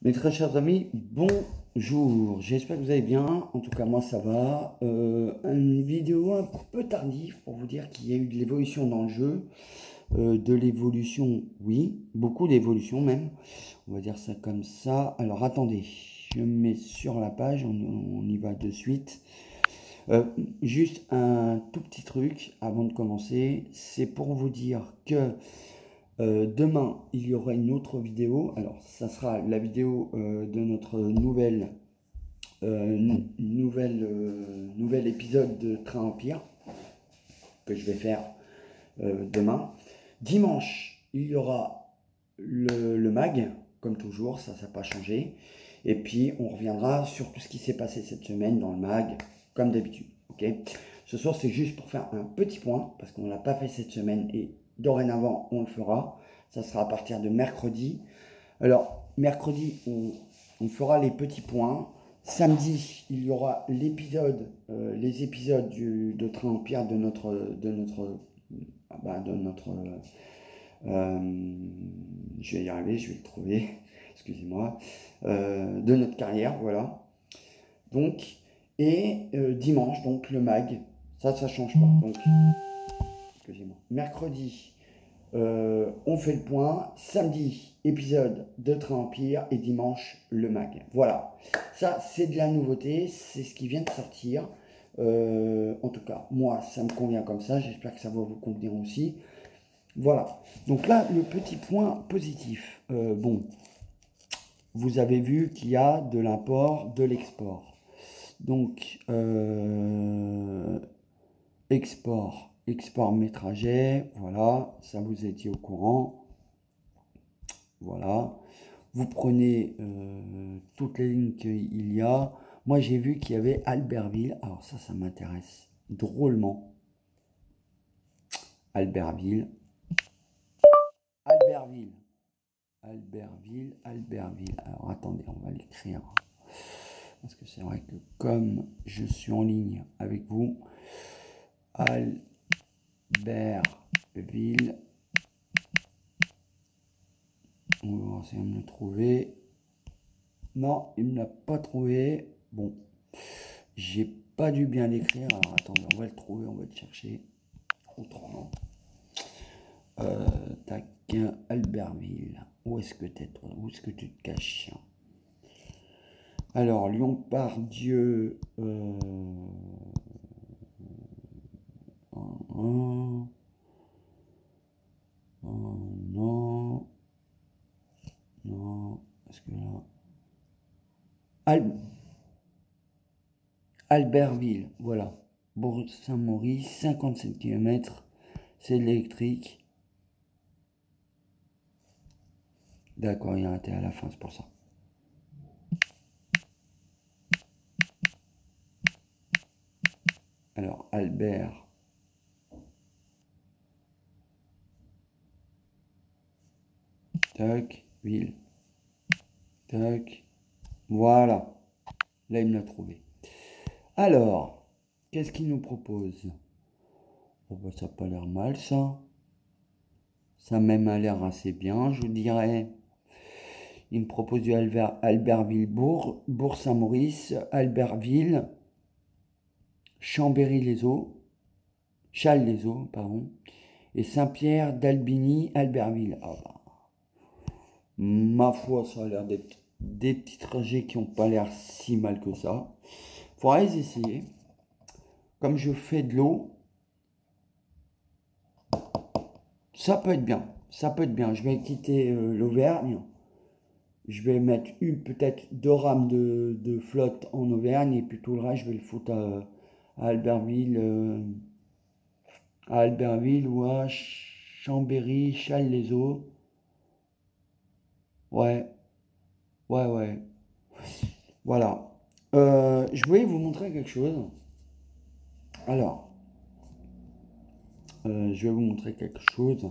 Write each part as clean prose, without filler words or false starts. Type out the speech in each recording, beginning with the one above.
Mes très chers amis, bonjour, j'espère que vous allez bien, en tout cas moi ça va. Une vidéo un peu tardive pour vous dire qu'il y a eu de l'évolution dans le jeu. De l'évolution, oui, beaucoup d'évolution même, on va dire ça comme ça. Alors attendez, je me mets sur la page, on y va de suite. Juste un tout petit truc avant de commencer, c'est pour vous dire que demain, il y aura une autre vidéo. Alors, ça sera la vidéo de notre nouvel épisode de Train Empire que je vais faire demain. Dimanche, il y aura le mag, comme toujours, ça n'a pas changé. Et puis, on reviendra sur tout ce qui s'est passé cette semaine dans le mag, comme d'habitude. Ok. Ce soir, c'est juste pour faire un petit point, parce qu'on ne l'a pas fait cette semaine et dorénavant, on le fera. Ça sera à partir de mercredi. Alors, mercredi, on fera les petits points. Samedi, il y aura les épisodes de Train Empire de notre je vais y arriver, je vais le trouver, excusez-moi, de notre carrière, voilà. Donc, et dimanche, donc le mag, ça change pas. Donc, excusez-moi. Mercredi, on fait le point. Samedi, épisode de Train Empire. Et dimanche, le mag. Voilà. Ça, c'est de la nouveauté. C'est ce qui vient de sortir. En tout cas, moi, ça me convient comme ça. J'espère que ça va vous convenir aussi. Voilà. Donc là, le petit point positif. Bon, vous avez vu qu'il y a de l'import, de l'export. Donc, export mes trajets, voilà, ça vous étiez au courant, voilà. Vous prenez toutes les lignes qu'il y a. Moi, j'ai vu qu'il y avait Albertville, alors ça m'intéresse drôlement. Albertville, alors attendez, on va l'écrire. Parce que c'est vrai que comme je suis en ligne avec vous, Albertville, on va essayer de me le trouver. Non, il ne l'a pas trouvé. Bon, j'ai pas dû bien l'écrire. Alors attendez, on va le trouver, on va le chercher autrement. Tac, Albertville. Où est-ce que tu te caches? Alors, Lyon-Pardieu. Non. Non. Est-ce que là. Albertville, voilà. Bourg-Saint-Maurice, 57 km. C'est de l'électrique. D'accord, il y a un T à la fin, c'est pour ça. Alors, Albert. Tac, ville. Tac. Voilà. Là, il me l'a trouvé. Alors, qu'est-ce qu'il nous propose? Oh, bah, ça n'a pas l'air mal, ça. Ça même a l'air assez bien, je dirais. Il me propose du Albertville-Bourg, Bourg-Saint-Maurice, Albertville, Chambéry-les-Eaux, Châles-les-Eaux, pardon, et Saint-Pierre d'Albigny, Albertville. Ah bah, ma foi, ça a l'air d'être des petits trajets qui n'ont pas l'air si mal que ça. Faudra les essayer. Comme je fais de l'eau, ça peut être bien. Ça peut être bien. Je vais quitter l'Auvergne. Je vais mettre peut-être 2 rames de flotte en Auvergne et puis tout le reste, je vais le foutre à Albertville, ou à Chambéry, Châles-les-Eaux. Ouais, ouais. Voilà. Je voulais vous montrer quelque chose. Alors, je vais vous montrer quelque chose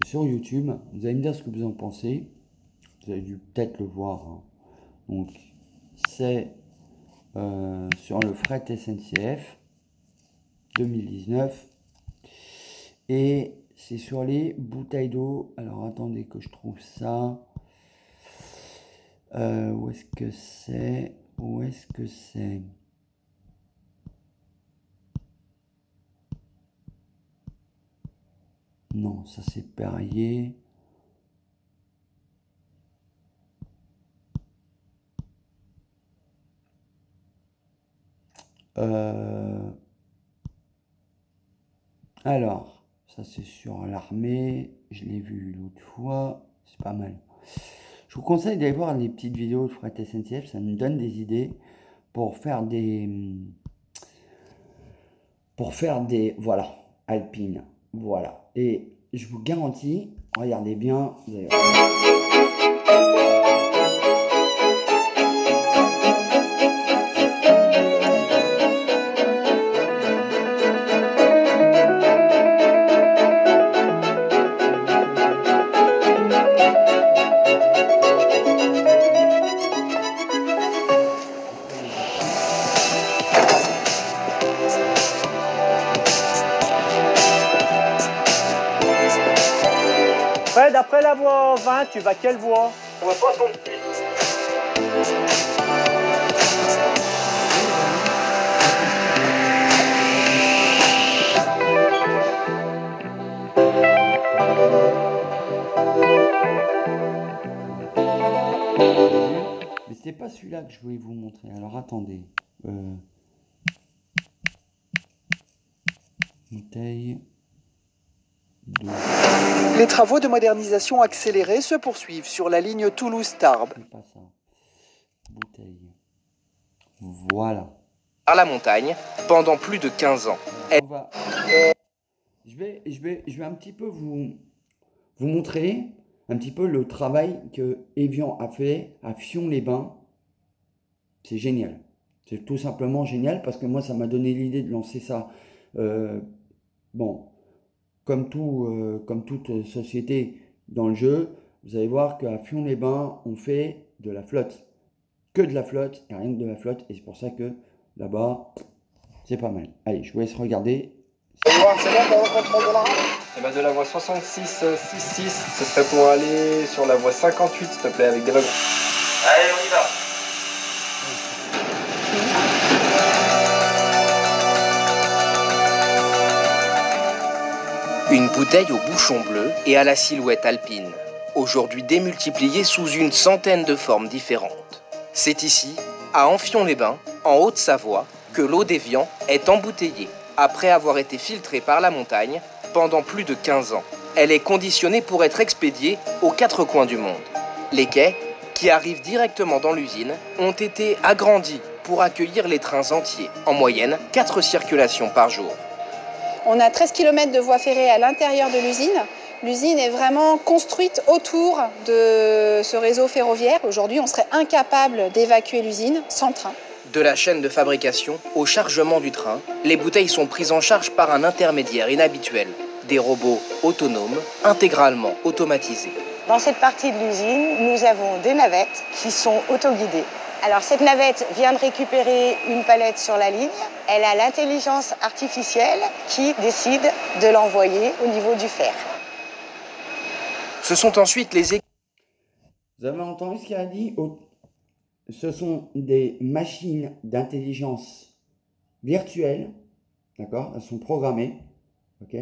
sur YouTube. Vous allez me dire ce que vous en pensez. Vous avez dû peut-être le voir, hein. Donc, c'est sur le fret SNCF 2019. Et c'est sur les bouteilles d'eau. Alors, attendez que je trouve ça. Où est-ce que c'est? Où est-ce que c'est? Non, ça c'est Perrier. Alors, ça c'est sur l'armée. Je l'ai vu l'autre fois. C'est pas mal. Je vous conseille d'aller voir les petites vidéos de Fret SNCF. Ça nous donne des idées pour faire des... voilà, alpines. Voilà. Et je vous garantis, regardez bien. Fred, après la voie 20, tu vas quelle voie? On va pas son petit. Mais c'était pas celui-là que je voulais vous montrer. Alors attendez. Bouteille. Les travaux de modernisation accélérés se poursuivent sur la ligne Toulouse-Tarbes. C'est pas ça. Bouteille. Voilà. Par la montagne pendant plus de 15 ans. Je vais un petit peu vous montrer un petit peu le travail que Evian a fait à Fion-les-Bains. C'est génial. C'est tout simplement génial parce que moi, ça m'a donné l'idée de lancer ça. Bon, comme toute société dans le jeu, vous allez voir qu'à Fion-les-Bains, on fait de la flotte. Que de la flotte et rien que de la flotte. Et c'est pour ça que là-bas, c'est pas mal. Allez, je vous laisse regarder. C'est bon, t'as le contrôle de la rame? Et bah de la voie 66-66, ce serait pour aller sur la voie 58, s'il te plaît, avec des wagons. Allez, on y va. Une bouteille au bouchon bleu et à la silhouette alpine, aujourd'hui démultipliée sous une centaine de formes différentes. C'est ici, à Amphion-les-Bains, en Haute-Savoie, que l'eau d'Evian est embouteillée. Après avoir été filtrée par la montagne pendant plus de 15 ans. Elle est conditionnée pour être expédiée aux 4 coins du monde. Les quais, qui arrivent directement dans l'usine, ont été agrandis pour accueillir les trains entiers, en moyenne 4 circulations par jour. On a 13 km de voies ferrées à l'intérieur de l'usine. L'usine est vraiment construite autour de ce réseau ferroviaire. Aujourd'hui, on serait incapable d'évacuer l'usine sans le train. De la chaîne de fabrication au chargement du train, les bouteilles sont prises en charge par un intermédiaire inhabituel, des robots autonomes, intégralement automatisés. Dans cette partie de l'usine, nous avons des navettes qui sont autoguidées. Alors cette navette vient de récupérer une palette sur la ligne. Elle a l'intelligence artificielle qui décide de l'envoyer au niveau du fer. Ce sont ensuite les... Vous avez entendu ce qu'il a dit? Ce sont des machines d'intelligence virtuelle, d'accord? Elles sont programmées, ok?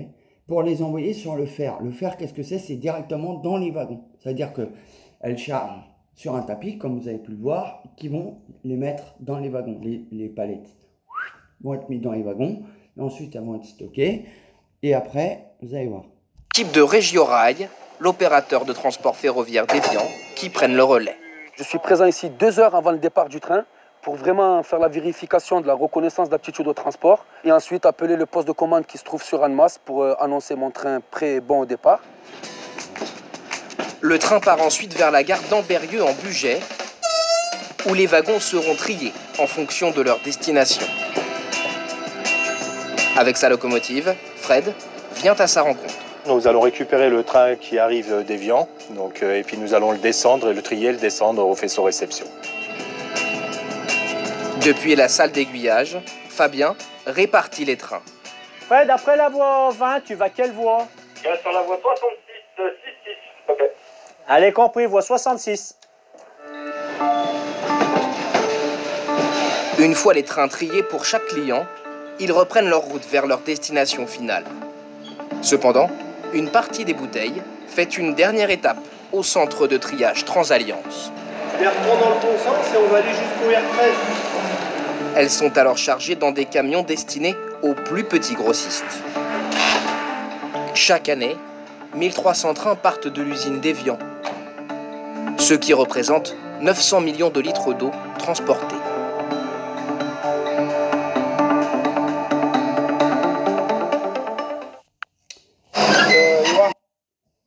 Pour les envoyer sur le fer. Le fer, qu'est-ce que c'est? C'est directement dans les wagons. C'est-à-dire qu'elles chargent sur un tapis, comme vous avez pu le voir, qui vont les mettre dans les wagons. Les palettes vont être mises dans les wagons, et ensuite elles vont être stockées, et après, vous allez voir. Type de Régiorail, l'opérateur de transport ferroviaire d'Evian, qui prennent le relais. Je suis présent ici 2 heures avant le départ du train pour vraiment faire la vérification de la reconnaissance d'aptitude au transport et ensuite appeler le poste de commande qui se trouve sur Annemasse pour annoncer mon train prêt et bon au départ. Le train part ensuite vers la gare d'Ambérieu en Bugey, où les wagons seront triés en fonction de leur destination. Avec sa locomotive, Fred vient à sa rencontre. Nous allons récupérer le train qui arrive d'Evian, et puis nous allons le descendre et le trier, le descendre au faisceau réception. Depuis la salle d'aiguillage, Fabien répartit les trains. Fred, après la voie 20, tu vas quelle voie? Il reste sur la voie 66-66, s'il te plaît. Allez, compris, voie 66. Une fois les trains triés pour chaque client, ils reprennent leur route vers leur destination finale. Cependant, une partie des bouteilles fait une dernière étape au centre de triage Transalliance. Je vais reprendre dans le bon sens et on va aller jusqu'au R13. Elles sont alors chargées dans des camions destinés aux plus petits grossistes. Chaque année, 1300 trains partent de l'usine d'Évian, ce qui représente 900 millions de litres d'eau transportés.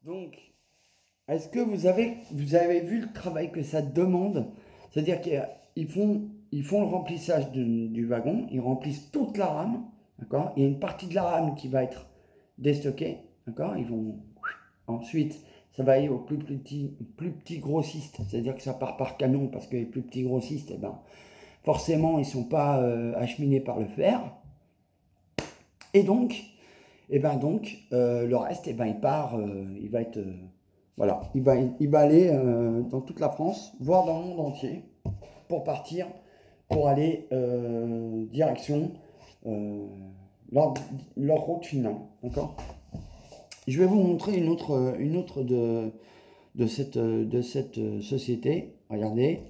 Donc, est-ce que vous avez vu le travail que ça demande? C'est-à-dire qu'ils font le remplissage du wagon, ils remplissent toute la rame, d'accord? Il y a une partie de la rame qui va être déstockée, d'accord? Ils vont ensuite, ça va aller aux plus petits grossistes, c'est-à-dire que ça part par camion parce que les plus petits grossistes, eh ben, forcément, ils ne sont pas acheminés par le fer. Et donc, le reste, il part, il va être, voilà, il va aller dans toute la France, voire dans le monde entier, pour partir, pour aller direction leur route finale, d'accord? Je vais vous montrer une autre de cette société. Regardez.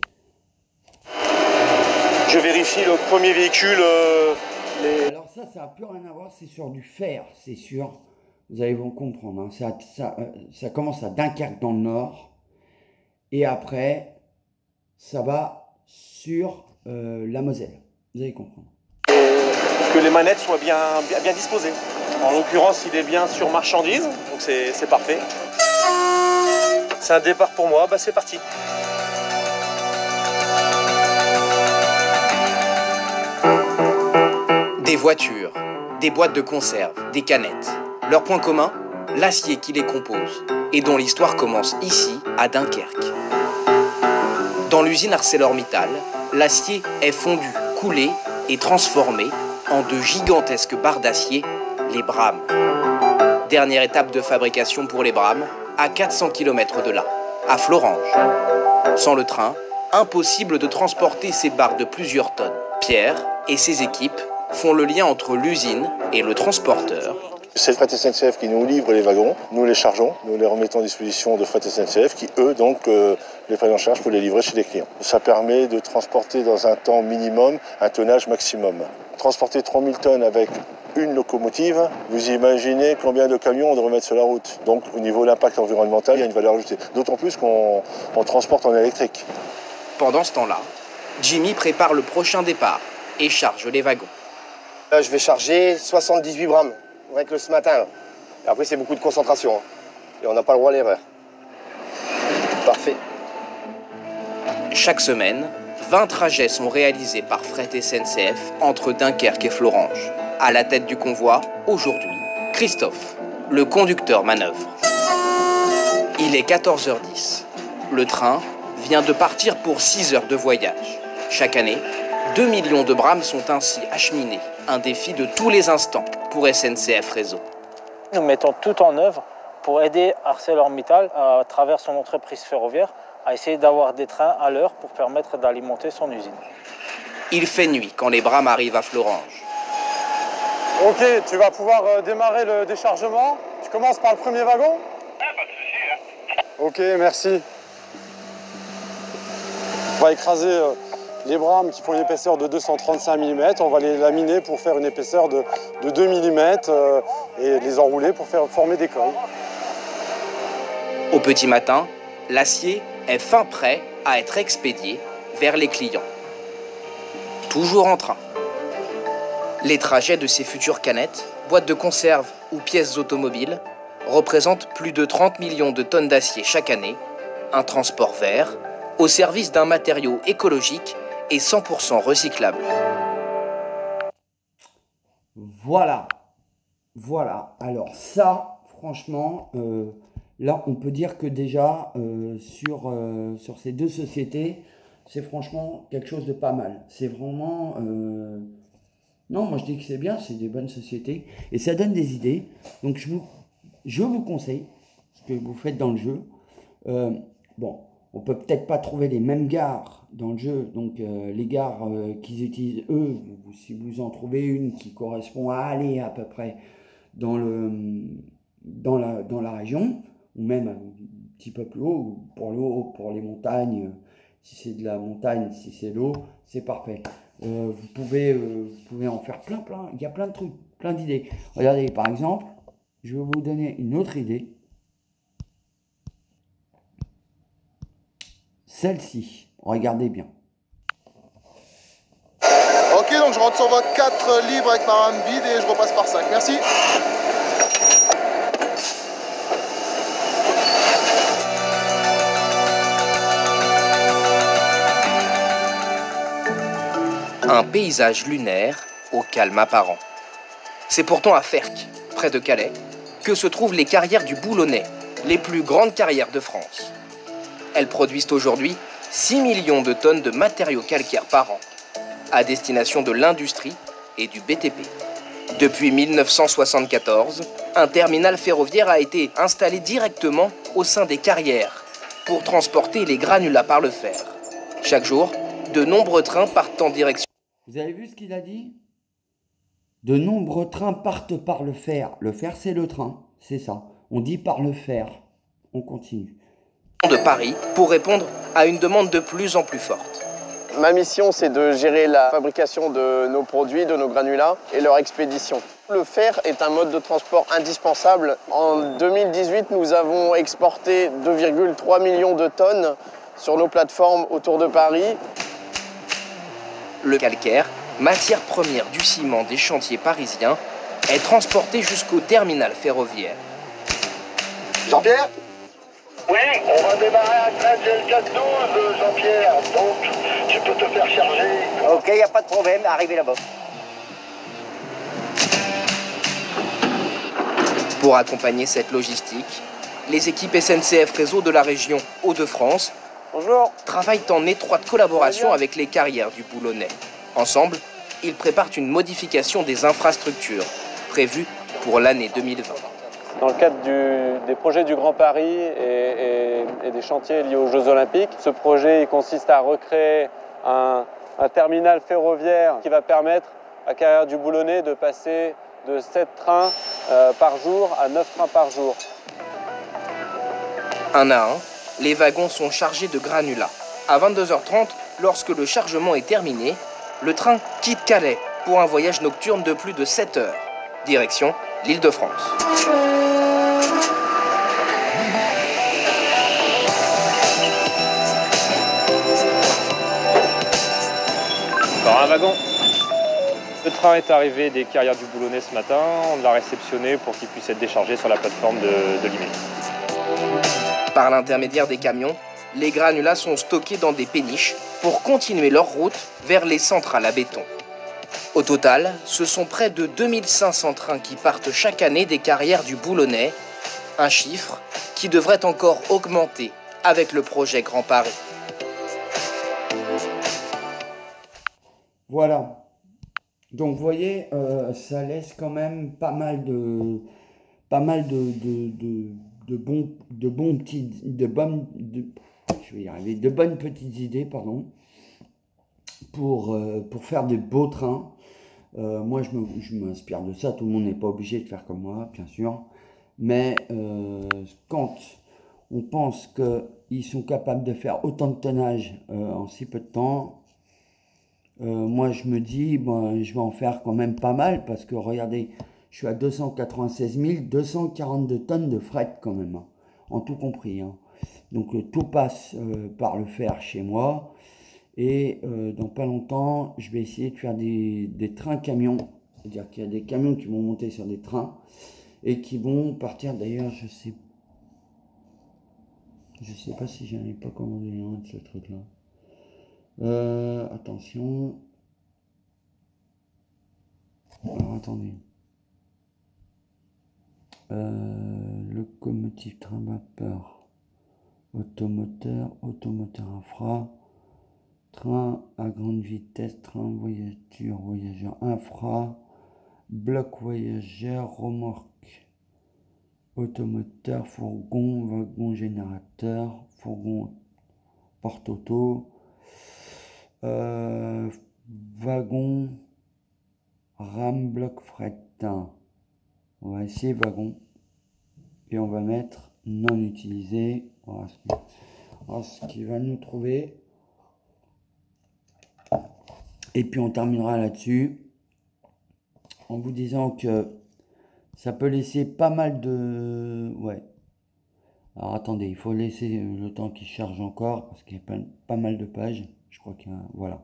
Je vérifie le premier véhicule. Alors ça n'a plus rien à voir, c'est sur du fer, c'est sûr. Vous allez vous comprendre. Hein. Ça commence à Dunkerque dans le nord. Et après, ça va sur la Moselle. Vous allez comprendre. Que les manettes soient bien disposées. En l'occurrence, il est bien sur marchandise, donc c'est parfait. C'est un départ pour moi, bah c'est parti. Des voitures, des boîtes de conserve, des canettes. Leur point commun, l'acier qui les compose et dont l'histoire commence ici, à Dunkerque. Dans l'usine ArcelorMittal, l'acier est fondu, coulé et transformé en de gigantesques barres d'acier, les brames. Dernière étape de fabrication pour les brames, à 400 km de là, à Florange. Sans le train, impossible de transporter ces barres de plusieurs tonnes. Pierre et ses équipes font le lien entre l'usine et le transporteur. C'est Fret SNCF qui nous livre les wagons, nous les chargeons, nous les remettons à disposition de Fret SNCF qui, eux, donc, les prennent en charge pour les livrer chez les clients. Ça permet de transporter dans un temps minimum un tonnage maximum. Transporter 3000 tonnes avec une locomotive, vous imaginez combien de camions on devrait mettre sur la route. Donc au niveau de l'impact environnemental, il y a une valeur ajoutée. D'autant plus qu'on transporte en électrique. Pendant ce temps-là, Jimmy prépare le prochain départ et charge les wagons. Là, je vais charger 78 grammes, rien que ce matin. Là. Et après, c'est beaucoup de concentration. Hein. Et on n'a pas le droit à l'erreur. Parfait. Chaque semaine, 20 trajets sont réalisés par Fret SNCF entre Dunkerque et Florange. À la tête du convoi, aujourd'hui, Christophe, le conducteur manœuvre. Il est 14h10. Le train vient de partir pour 6 heures de voyage. Chaque année, 2 millions de brames sont ainsi acheminés. Un défi de tous les instants pour SNCF Réseau. Nous mettons tout en œuvre pour aider ArcelorMittal, à travers son entreprise ferroviaire, à essayer d'avoir des trains à l'heure pour permettre d'alimenter son usine. Il fait nuit quand les brames arrivent à Florange. Ok, tu vas pouvoir démarrer le déchargement. Tu commences par le premier wagon? Ah, pas de souci. Ok, merci. On va écraser les brames qui font une épaisseur de 235 mm. On va les laminer pour faire une épaisseur de 2 mm et les enrouler pour former des coils. Au petit matin, l'acier est fin prêt à être expédié vers les clients. Toujours en train. Les trajets de ces futures canettes, boîtes de conserve ou pièces automobiles représentent plus de 30 millions de tonnes d'acier chaque année, un transport vert au service d'un matériau écologique et 100% recyclable. Voilà. Voilà. Alors ça, franchement, là, on peut dire que déjà, sur ces deux sociétés, c'est franchement quelque chose de pas mal. C'est vraiment... Non, moi je dis que c'est bien, c'est des bonnes sociétés. Et ça donne des idées. Donc je vous conseille ce que vous faites dans le jeu. Bon, peut peut-être pas trouver les mêmes gares dans le jeu. Donc les gares qu'ils utilisent eux, si vous en trouvez une qui correspond à aller à peu près dans la région, ou même un petit peu plus haut, pour les montagnes, si c'est de la montagne, si c'est l'eau, c'est parfait. Vous pouvez en faire plein, il y a plein de trucs, plein d'idées. Regardez, par exemple, je vais vous donner une autre idée. Celle-ci, regardez bien. Ok, donc je rentre sur 24 libres avec ma rame vide et je repasse par 5. Merci. Un paysage lunaire au calme apparent. C'est pourtant à Ferques, près de Calais, que se trouvent les carrières du Boulonnais, les plus grandes carrières de France. Elles produisent aujourd'hui 6 millions de tonnes de matériaux calcaires par an, à destination de l'industrie et du BTP. Depuis 1974, un terminal ferroviaire a été installé directement au sein des carrières pour transporter les granulats par le fer. Chaque jour, de nombreux trains partent en direction. Vous avez vu ce qu'il a dit? De nombreux trains partent par le fer. Le fer, c'est le train, c'est ça. On dit par le fer. On continue. De Paris pour répondre à une demande de plus en plus forte. Ma mission, c'est de gérer la fabrication de nos produits, de nos granulats et leur expédition. Le fer est un mode de transport indispensable. En 2018, nous avons exporté 2,3 millions de tonnes sur nos plateformes autour de Paris. Le calcaire, matière première du ciment des chantiers parisiens, est transporté jusqu'au terminal ferroviaire. Jean-Pierre? Oui, on va démarrer à 13L412, Jean-Pierre. Donc, tu peux te faire charger. Ok, il n'y a pas de problème, arrivez là-bas. Pour accompagner cette logistique, les équipes SNCF Réseau de la région Hauts-de-France travaillent en étroite collaboration avec les carrières du Boulonnais. Ensemble, ils préparent une modification des infrastructures prévue pour l'année 2020. Dans le cadre des projets du Grand Paris et des chantiers liés aux Jeux Olympiques, ce projet il consiste à recréer un terminal ferroviaire qui va permettre à Carrière du Boulonnais de passer de 7 trains par jour à 9 trains par jour. Un à un, les wagons sont chargés de granulats. À 22h30, lorsque le chargement est terminé, le train quitte Calais pour un voyage nocturne de plus de 7 heures. Direction l'Île-de-France. Encore un wagon. Le train est arrivé des carrières du Boulonnais ce matin. On l'a réceptionné pour qu'il puisse être déchargé sur la plateforme de Limay. Par l'intermédiaire des camions, les granulats sont stockés dans des péniches pour continuer leur route vers les centrales à béton. Au total, ce sont près de 2500 trains qui partent chaque année des carrières du Boulonnais, un chiffre qui devrait encore augmenter avec le projet Grand Paris. Voilà. Donc vous voyez, ça laisse quand même pas mal de bonnes petites idées, pardon, pour faire des beaux trains. Moi, je m'inspire de ça. Tout le monde n'est pas obligé de faire comme moi, bien sûr. Mais quand on pense qu'ils sont capables de faire autant de tonnage en si peu de temps, moi, je me dis, bon, je vais en faire quand même pas mal. Parce que, regardez, je suis à 296 242 tonnes de fret quand même, hein, en tout compris. Hein. Donc, tout passe par le fer chez moi. Et dans pas longtemps, je vais essayer de faire des trains-camions. C'est-à-dire qu'il y a des camions qui vont monter sur des trains et qui vont partir. D'ailleurs, je sais pas si j'en ai pas commandé un de ce truc-là. Attention. Alors, attendez. Locomotive train vapeur. Automoteur infra. Train à grande vitesse, train voyageur infra, bloc voyageur, remorque, automoteur, fourgon, wagon générateur, fourgon porte auto, wagon, ram bloc fret. On va essayer wagon et on va mettre non utilisé. Voilà ce qui va nous trouver. Et puis on terminera là-dessus en vous disant que ça peut laisser pas mal de... Ouais. Alors attendez, il faut laisser le temps qu'il charge encore parce qu'il y a pas mal de pages. Je crois qu'il y a... Voilà.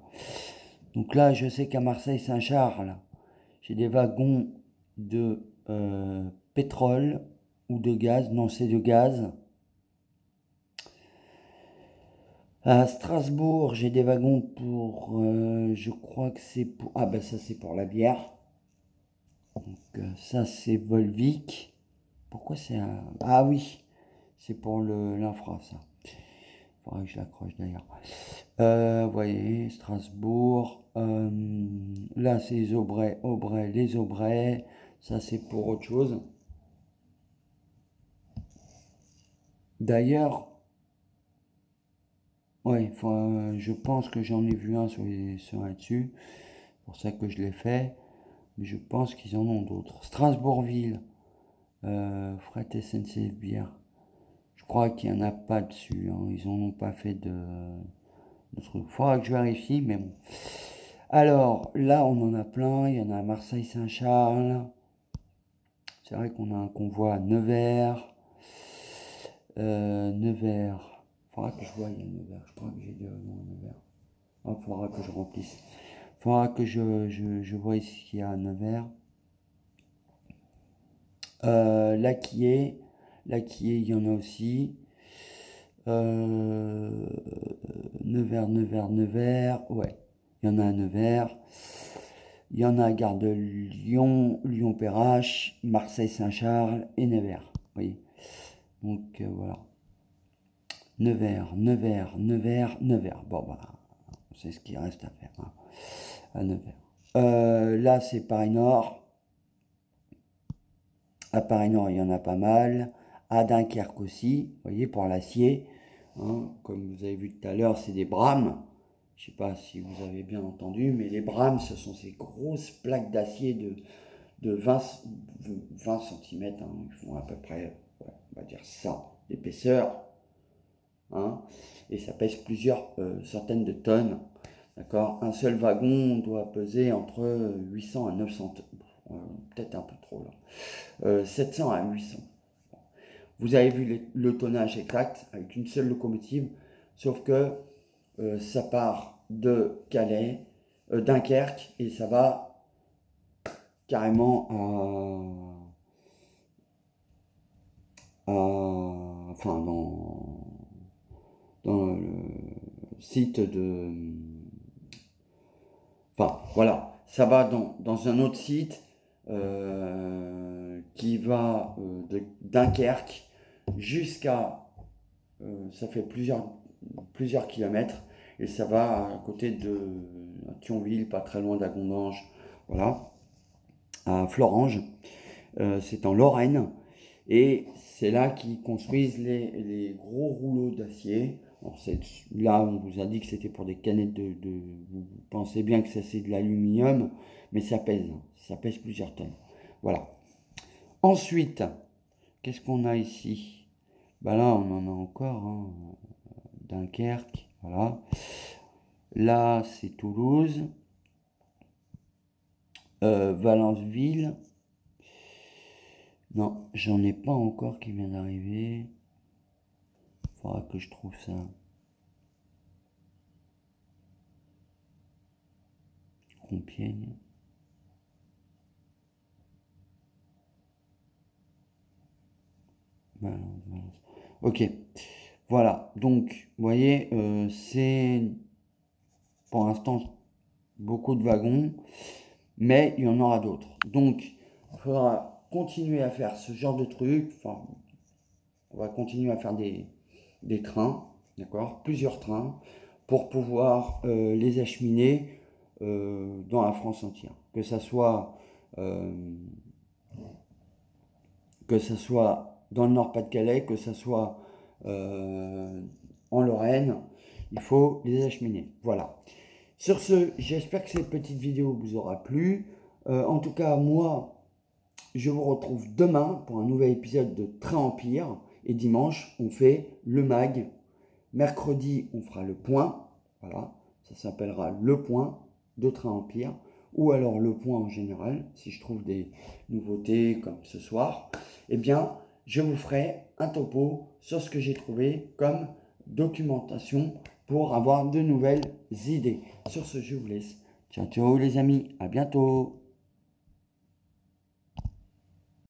Donc là, je sais qu'à Marseille-Saint-Charles, j'ai des wagons de pétrole ou de gaz. Non, c'est de gaz. À Strasbourg, j'ai des wagons pour... je crois que c'est pour... Ah ben ça, c'est pour la bière. Donc ça, c'est Volvic. Pourquoi c'est un... Ah oui, c'est pour l'infra, ça. Il faudrait que je l'accroche d'ailleurs. Vous voyez, Strasbourg. Là, c'est les Aubrais, les Aubrais. Ça, c'est pour autre chose. D'ailleurs, ouais, je pense que j'en ai vu un sur là-dessus. C'est pour ça que je l'ai fait. Mais je pense qu'ils en ont d'autres. Strasbourgville. Fret SNCF Bière. Je crois qu'il n'y en a pas dessus. Hein. Ils n'en ont pas fait de trucs. Il faudra que je vérifie, mais bon. Alors, là, on en a plein. Il y en a à Marseille-Saint-Charles. C'est vrai qu'on a un convoi à Nevers. Nevers. Il faudra que je voie, il y a Nevers. Je crois que j'ai deux à Nevers. Il faudra que je remplisse. Il faudra que je vois ce qu'il y a à Nevers. L'Aquier, il y en a aussi. Nevers. Ouais, il y en a à Nevers. Il y en a à Gare de Lyon, Lyon-Perrache, Marseille-Saint-Charles et Nevers. Vous voyez. Donc voilà. Nevers. Bon, bah, c'est ce qu'il reste à faire. Hein, à Nevers. Là, c'est Paris-Nord. À Paris-Nord, il y en a pas mal. À Dunkerque aussi, vous voyez, pour l'acier. Hein, comme vous avez vu tout à l'heure, c'est des brames. Je ne sais pas si vous avez bien entendu, mais les brames, ce sont ces grosses plaques d'acier de 20 cm. Hein, ils font à peu près, ouais, on va dire ça, d'épaisseur. Hein, et ça pèse plusieurs centaines de tonnes. D'accord. Un seul wagon doit peser entre 800 à 900 tonnes. Peut-être un peu trop là. 700 à 800. Vous avez vu le tonnage exact avec une seule locomotive, sauf que ça part de Calais, Dunkerque, et ça va carrément enfin dans le site de... Enfin voilà, ça va dans un autre site qui va de Dunkerque jusqu'à... ça fait plusieurs kilomètres, et ça va à côté de Thionville, pas très loin d'Agondange, voilà, à Florange, c'est en Lorraine, et c'est là qu'ils construisent les gros rouleaux d'acier. Là, on vous a dit que c'était pour des canettes vous pensez bien que ça c'est de l'aluminium, mais ça pèse plusieurs tonnes. Voilà. Ensuite, qu'est-ce qu'on a ici? Ben là, on en a encore, hein. Dunkerque, voilà. Là, c'est Toulouse. Valenceville. Non, j'en ai pas encore qui vient d'arriver. Faudra que je trouve ça. Compiègne. Valence. Ok. Voilà. Donc, vous voyez, c'est pour l'instant beaucoup de wagons, mais il y en aura d'autres. Donc, il faudra continuer à faire ce genre de truc. Enfin, on va continuer à faire des trains, d'accord, plusieurs trains, pour pouvoir les acheminer dans la France entière, que ça soit dans le Nord-Pas-de-Calais, que ça soit en Lorraine, il faut les acheminer. Voilà. Sur ce, j'espère que cette petite vidéo vous aura plu. En tout cas, moi, je vous retrouve demain pour un nouvel épisode de Train Empire. Et dimanche, on fait le mag. Mercredi, on fera le point. Voilà, ça s'appellera le point de Train Empire. Ou alors le point en général, si je trouve des nouveautés comme ce soir. Eh bien, je vous ferai un topo sur ce que j'ai trouvé comme documentation pour avoir de nouvelles idées. Sur ce, je vous laisse. Ciao, ciao les amis, à bientôt.